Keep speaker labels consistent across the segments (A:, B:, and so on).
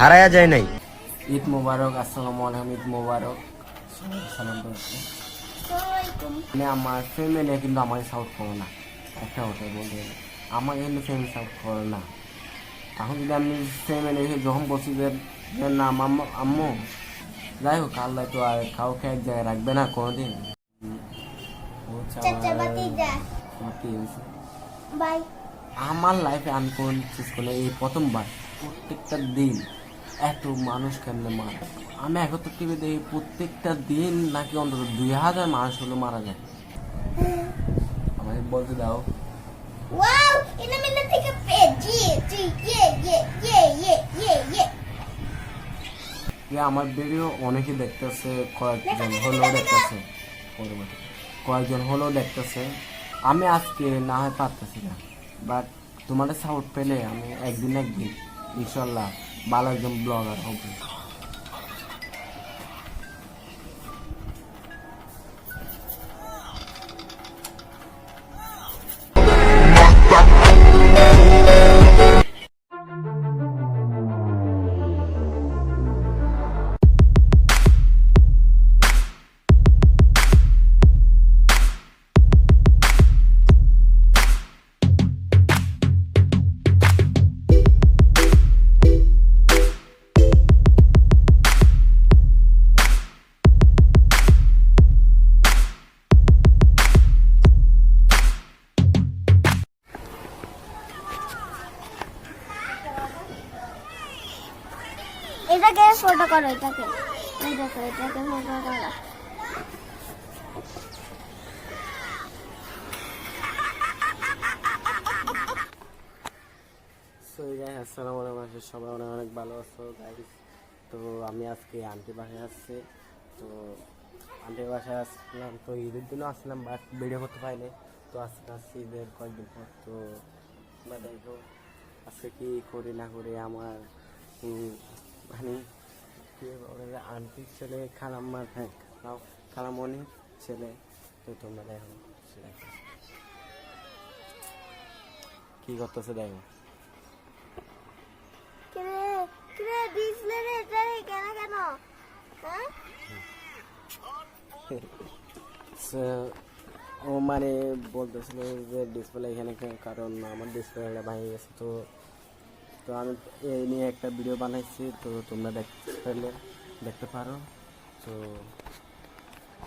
A: হারায়া যায় নাই।
B: ঈদ মোবারক, আসসালামু আলাইকুম, ঈদ মোবারক। সালাম করছি। মানে আমার ফ্যামিলি কিন্তু আমাকে সাপোর্ট করে না, একটা কথা বলতে গেলে আমাকে কিন্তু ফ্যামিলি সাপোর্ট করে না। এখন যদি আমি ফ্যামিলি যখন বলছি যে না আম্মু আম্মু, যাই হোক আল্লাহ তো আর কাউকে এক জায়গায় রাখবে না কোনোদিন। আমার লাইফে আমি কোন চুজ করলে এই প্রথমবার প্রত্যেকটা দিন এত মানুষ কেমনে মারা। আমি এখন তো টিভি দেখি প্রত্যেকটা দিন নাকি অন্তত 2000 মানুষ হলো মারা যায়। আমাকে বলতে দাও। আমার ভিডিও অনেকে দেখতেছে, কয়েকজন হলেও দেখতেছে। আমি আজকে না হয় পারতেছি না, বাট তোমাদের সাপোর্ট পেলে আমি একদিন ইনশাল্লাহ ভালো একজন ব্লগার হব।
C: এটাকে ফটো করো, এটাকে ফটো করো।
B: আসসালামু আলাইকুম, সবাই অনেক অনেক ভালো আছো গাইস। তো আমি আজকে আন্টি বাসায় আসছি। তো আন্টির বাসায় আসলাম, তো ঈদের দিনও আসলাম, বাট ভিডিও করতে পাইনি। তো আজকে আসছি ঈদের কয়েকদিন পর। তো দেখো আজকে কি করি না করি আমার মানে কি আন্টির ছেলে খালাম্মার, হ্যাঁ খালামণির ছেলে। তো তোমরা দেখো কি করতেছে, দেখো ও মানে বলতেছিল যে ডিসপ্লে এখানে, কারণ আমার ডিসপ্লেটা ভেঙে গেছে। তো তো আমি এই নিয়ে একটা ভিডিও বানাইছি, তো তোমরা দেখতে পারো। তো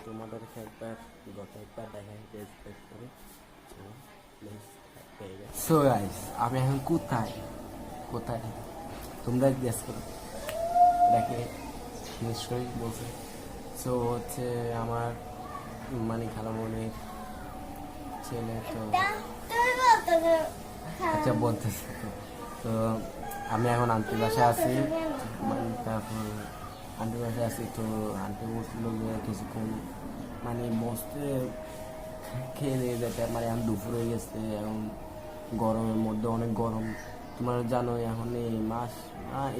B: তোমাদেরকে একবার দেখাই রেসপেক্ট করে। সো গাইস, আমি এখন কোথায় তোমরা গেস করো, দেখে নিশ্চয়ই বলছে। সো হচ্ছে আমার মানে খালামণির ছেলে। তো আচ্ছা বলতেছে। তো আমি এখন আন্টির বাসায় আছি, তারপর আন্টির বাসায় আছি। তো আন্টি বলছিল যে কিছুক্ষণ মানে বসতে খেয়ে দিয়ে যেতে, মানে এখন দুপুর হয়ে গেছে, এখন গরমের মধ্যে অনেক গরম, তোমরা জানো এখন এই মাস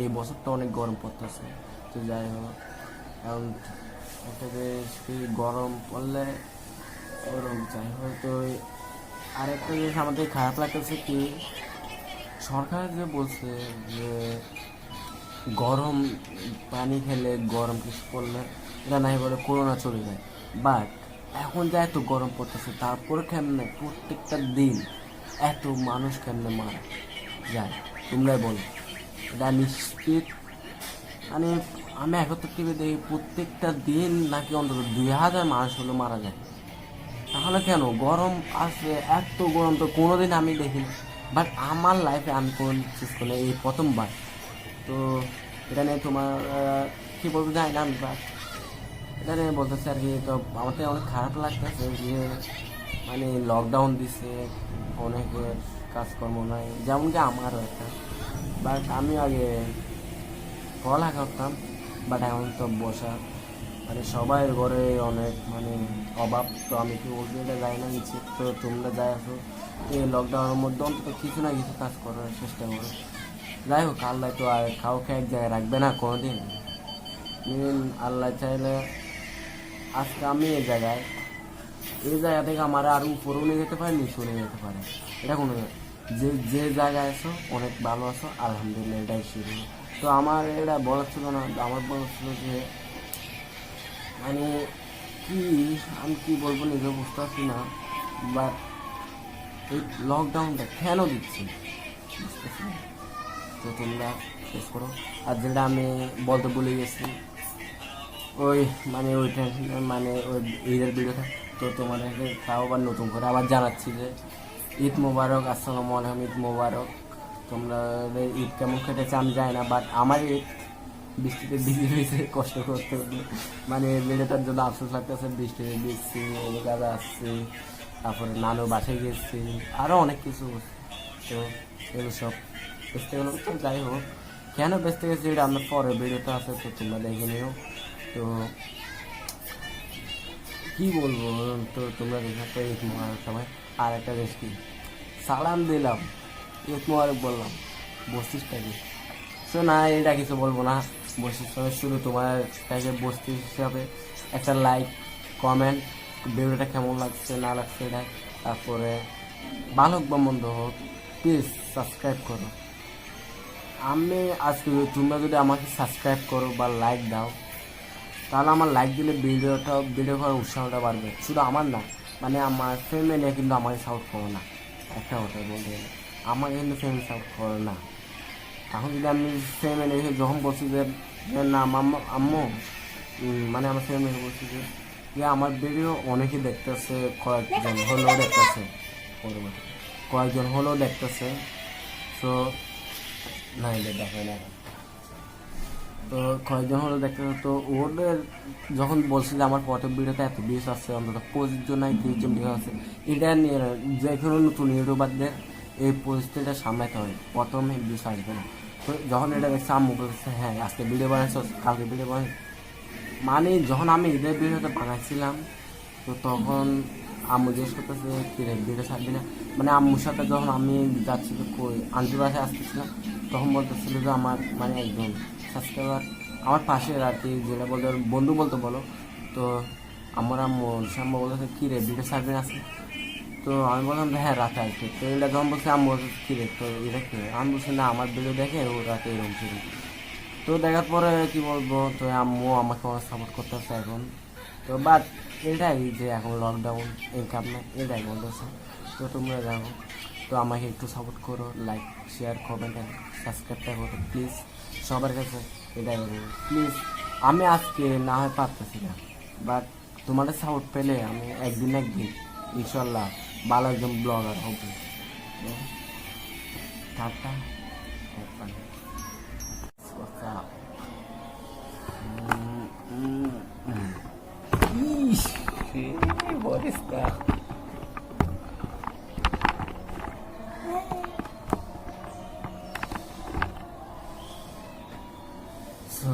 B: এই বছরটা অনেক গরম পড়তেছে। তো যাই হোক এখন একটা বেশ গরম পড়লে ওরকম যাই হোক। তো আরেকটা জিনিস আমাদের খারাপ লাগতেছে কি, সরকার যে বলছে যে গরম পানি খেলে, গরম কিছু করলে এটা নাই বলে করোনা চলে যায়। বাট এখন যা এত গরম পড়তেছে, তারপরে কেমনে প্রত্যেকটা দিন এত মানুষ কেমনে মারা যায় তোমরাই বলো। এটা নিশ্চিত মানে আমি এখন তো টিভি দেখি প্রত্যেকটা দিন নাকি অন্তত 2000 মানুষ হলো মারা যায়। তাহলে কেন গরম আসে, এত গরম তো কোনোদিন আমি দেখিনি। বাট আমার লাইফে আমি কোন চুজ করলে এই প্রথমবার। তো এটা নিয়ে তোমার কী বলতে যাই না আমি, বাট এটা নিয়ে বলতেছে আর কি। তো আমাদের অনেক খারাপ লাগতেছে যে মানে লকডাউন দিছে, অনেকের কাজকর্ম নাই, যেমন কি আমারও একটা। বাট আমি আগে পড়ালেখা করতাম, বাট এখন তো বসা, মানে সবাই ঘরে অনেক মানে অভাব। তো আমি কি বলতে এটা যাই না কিছু। তো তোমরা যাই আসো এই লকডাউনের মধ্যে অন্তত কিছু না কিছু কাজ করার চেষ্টা করো। যাই হোক আল্লাহ তো আর কাউকে এক জায়গায় রাখবে না কোনোদিন। আল্লাহ চাইলে আজকে আমি এই জায়গা থেকে আমার আরও উপরেও নিয়ে যেতে পারে, নিচেও নিয়ে যেতে পারে। এটা কোনো যে জায়গায় আছো অনেক ভালো আছো, আলহামদুলিল্লাহ, এটাই শুরু। তো আমার এটা বলার ছিল না, আমার বলার ছিল যে মানে কি আমি কি বলবো নিজে বুঝতে পারছি না, বাট এই লকডাউনটা কেন দিচ্ছি বুঝতেছি না। তো তোমরা শেষ করো। আর যেটা আমি বলতে ভুলে গেছি ওই মানে ওইটা মানে ওই ঈদের ভিডিওটা, তো তোমাদেরকে তাও আবার নতুন করে আবার জানাচ্ছি যে ঈদ মোবারক, আসসালামু আলাইকুম, ঈদ মোবারক। তোমরা ঈদ কেমন কেটেছে আমি জানি না, বাট আমার ঈদ বৃষ্টিতে ভিজে ভিজে কষ্ট করতে হতো, মানে ভিডিওটার জন্য আফসোস লাগতেছে। বৃষ্টিতে ভিজছি, কাজে আসছি, তারপরে নানু বাসায় গেছি, আরও অনেক কিছু। তো এগুলো সব বেচতে গেলো। তো যাই হোক, কেন বেচতে গেছি এটা আমার পরের ভিডিওটা আছে, তো তোমরা দেখে নিও। তো কি বলবো, তো তোমরা দেখে তো ঈদ মোবারক সবাই। আর একটা জিনিস কি, সালাম দিলাম, ঈদ মোবারক বললাম, বস্তিসটাকে তো না, এটা কিছু বলবো না। বস্তিস শুধু তোমার কাছে বস্তিস হিসাবে একটা লাইক, কমেন্ট, ভিডিওটা কেমন লাগছে না লাগছে এটা, তারপরে ভালো হোক বা মন্দ হোক প্লিজ সাবস্ক্রাইব করো। আমি আজকে তোমরা যদি আমাকে সাবস্ক্রাইব করো বা লাইক দাও, তাহলে আমার লাইক দিলে ভিডিও করার উৎসাহটা বাড়বে। শুধু আমার না, মানে আমার ফ্যামিলি কিন্তু আমাকে সাপোর্ট করো না, একটা কথা বলতে গেলে আমাকে কিন্তু ফ্যামিলি সাপোর্ট করো না। এখন যদি আমি ফ্যামিলি যখন বলছি যে না আম্মু মানে আমার ফ্যামিলি বলছি যে আমার ভিডিও অনেকে দেখতেছে, কয়েকজন হলেও দেখতেছে, তো না এটা দেখে না, তো কয়েকজন হলো দেখতেছে। তো ওদের যখন বলছি যে আমার পরের ভিডিওতে এত ভিউজ আসছে, অন্তত 25 জন 30 জন ভিউ আছে, এটা নিয়ে যে কোনো নতুন ইউটিউবারদের এই পরিস্থিতিটা সামলাতে হয়, প্রথমে ভিউজ আসবে না। তো যখন এটা দেখছে আম্মু বলছে হ্যাঁ আজকে ভিডিও বানাইছো, কালকে ভিডিও বানাই, মানে যখন আমি ঈদের ভিডিওটা বানাইছিলাম, তো তখন আম্মু জিজ্ঞেস করতেছে কি রে ভিডিও ছাড়বি না, মানে আম্মুর সাথে যখন আমি যাচ্ছি তো কই আন্টি বাসায় আসতেছিলাম, তখন বলতেছিল যে আমার মানে একজন সাবস্ক্রাইবার আমার পাশে আর কি, যেটা বলতে বন্ধু বলতে বলো, তো আমার আম্মু আম্মু বলতেছে কী রে ভিডিও ছাড়বি না আছে, তো আমি বললাম হ্যাঁ রাতে আসবে। তো এটা যখন বলছে আম্মু বলছে কী রে তো এটা কী, আমি বলছি না আমার ভিডিও দেখে ও রাতে এরকম ছিল। তো দেখার পরে কি বলবো, তো আম্মু আমাকে অনেক সাপোর্ট করতেছে এখন। তো বাট এটাই যে এখন লকডাউন ইনকাম না, এটাই বলতেছে। তো তোমরা জানো, তো আমাকে একটু সাপোর্ট করো, লাইক শেয়ার কমেন্ট অ্যান্ড সাবস্ক্রাইবটা করো প্লিজ সবার কাছে, এটাই বলবো প্লিজ। আমি আজকে না হয় পারতেছি না, বাট তোমাদের সাপোর্ট পেলে আমি একদিন ইনশাল্লাহ ভালো একজন ব্লগার হব। টাটা। Бориска. So,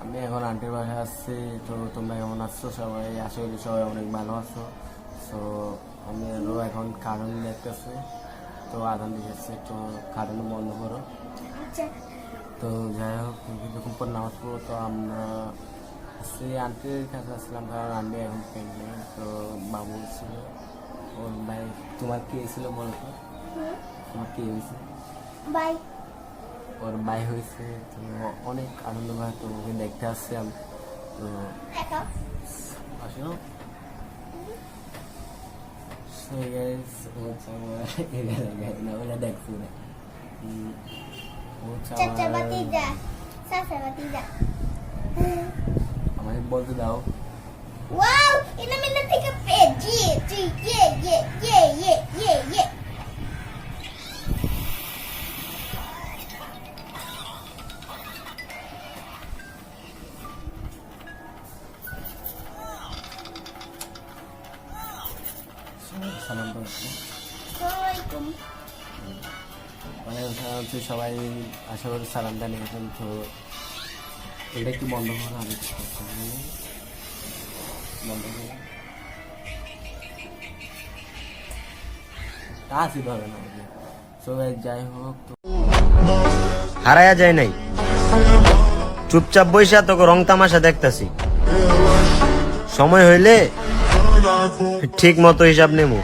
B: আমি এখন আন্টির বাসায় আসছি। তো তোমরা কেমন আছো সবাই? আশা করি সবাই অনেক ভালো আছো। সো আমি আরও এখন কারণ দেখতেছি, তো আদান দিয়েছে, তো কারণ বন্ধ করো। তো যাই হোক যখন পর নামাজ পড়বো, তো আমরা সেই আন্টির কাছে আসলাম, কারণ আন্টি এখন প্রেগনেন্ট। তো বাবু ছিল, ওর ভাই। তোমার কি হয়েছিল বলো তো? তোমার কি হয়েছে?
C: বাই,
B: ওর ভাই হয়েছে, তো অনেক আনন্দ হয়। তো ওকে দেখতে আসছে আমি, তো আসো। ওরা দেখছি না, আমাকে বলতে দাও।
C: Wow, ina min na take a page. Yeah.
B: সালাম করছি।
C: Assalamualaikum.
B: ওয়ালাইকুম সালাম। তো সবাই আশা করি সালামটা নিয়েছেন। তো এটা একটু বন্ধ করো, আমি বন্ধ করো, কাজই ধরে না। সবাই যাই হোক, তো
A: হারায়া যায় নাই, চুপচাপ বইসা তোকে রং তামাশা দেখতাছি, সময় হইলে ঠিক মতো হিসাব নেবো।